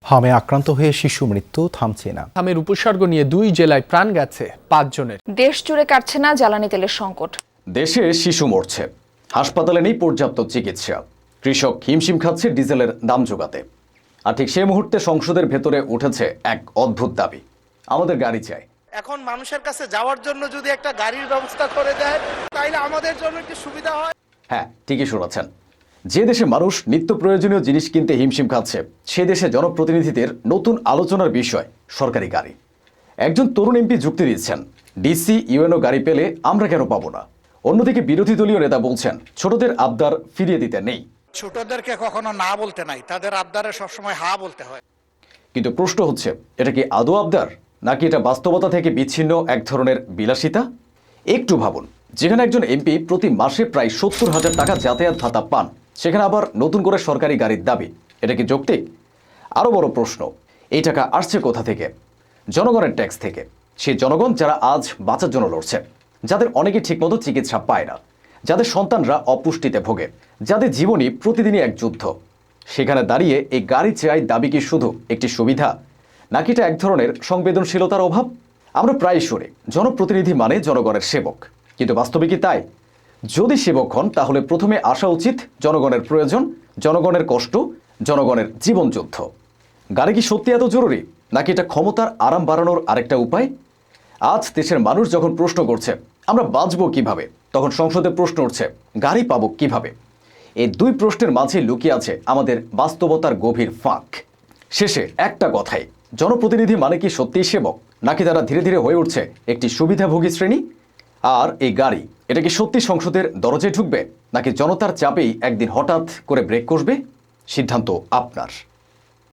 হামে আক্রান্ত হয়ে শিশু মৃত্যু থামছে না। হামের উপসর্গ নিয়ে 2 জেলায় প্রাণ গেছে 5 জনের। দেশ জুড়ে কাটছে না জ্বালানি তেলের সংকট। দেশে শিশু মরছে, হাসপাতালে নেই পর্যাপ্ত চিকিৎসা, কৃষক হিমশিম খাচ্ছে ডিজেলের দাম জোগাতে। আর ঠিক সেই মুহূর্তে সংসদের ভেতরে উঠেছে এক অদ্ভুত দাবি, আমাদের গাড়ি চাই। এখন মানুষের কাছে যাওয়ার জন্য যদি একটা গাড়ির ব্যবস্থা করে দেয় তাইলে আমাদের জন্য একটু সুবিধা হয়। হ্যাঁ, ঠিকই শুনেছেন। যে দেশে মানুষ নিত্য প্রয়োজনীয় জিনিস কিনতে হিমশিম খাচ্ছে, সে দেশে জনপ্রতিনিধিদের নতুন আলোচনার বিষয় সরকারি গাড়ি। একজন তরুণ এমপি যুক্তি দিচ্ছেন, ডিসি ইউএনও গাড়ি পেলে আমরা কেন পাবো না। অন্যদিকে বিরোধী দলীয় নেতা বলছেন, ছোটদের আবদার ফিরিয়ে দিতে নেই। ছোটদেরকে কখনো না বলতে নাই, তাদের আবদারে সবসময় হা বলতে হয়। কিন্তু প্রশ্ন হচ্ছে, এটা কি আদৌ আবদার, নাকি এটা বাস্তবতা থেকে বিচ্ছিন্ন এক ধরনের বিলাসিতা? একটু ভাবুন, যেখানে একজন এমপি প্রতি মাসে প্রায় 70,000 টাকা যাতায়াত ভাতা পান, সেখানে আবার নতুন করে সরকারি গাড়ির দাবি, এটা কি যৌক্তিক? আরও বড় প্রশ্ন, এই টাকা আসছে কোথা থেকে? জনগণের ট্যাক্স থেকে। সেই জনগণ যারা আজ বাঁচার জন্য লড়ছে, যাদের অনেকে ঠিকমতো চিকিৎসা পায় না, যাদের সন্তানরা অপুষ্টিতে ভোগে, যাদের জীবনই প্রতিদিনই এক যুদ্ধ। সেখানে দাঁড়িয়ে এই গাড়ি চাই দাবি কি শুধু একটি সুবিধা, নাকি এটা এক ধরনের সংবেদনশীলতার অভাব? আমরা প্রায় শুনি জনপ্রতিনিধি মানে জনগণের সেবক, কিন্তু বাস্তবে কি তাই? যদি সেবক হন, তাহলে প্রথমে আসা উচিত জনগণের প্রয়োজন, জনগণের কষ্ট, জনগণের জীবন যুদ্ধ। গাড়ি কি সত্যি এত জরুরি, নাকি এটা ক্ষমতার আরাম বাড়ানোর আরেকটা উপায়? আজ দেশের মানুষ যখন প্রশ্ন করছে আমরা বাঁচবো কিভাবে, তখন সংসদে প্রশ্ন উঠছে গাড়ি পাবো কিভাবে। এই দুই প্রশ্নের মাঝে লুকিয়ে আছে আমাদের বাস্তবতার গভীর ফাঁক। শেষে একটা কথাই, জনপ্রতিনিধি মানে কি সত্যিই সেবক, নাকি তারা ধীরে ধীরে হয়ে উঠছে একটি সুবিধাভোগী শ্রেণী? আর এই গাড়ি, এটা কি সত্যি সংসদের দরজায় ঢুকবে, নাকি জনতার চাপেই একদিন হঠাৎ করে ব্রেক কষবে? সিদ্ধান্ত আপনার।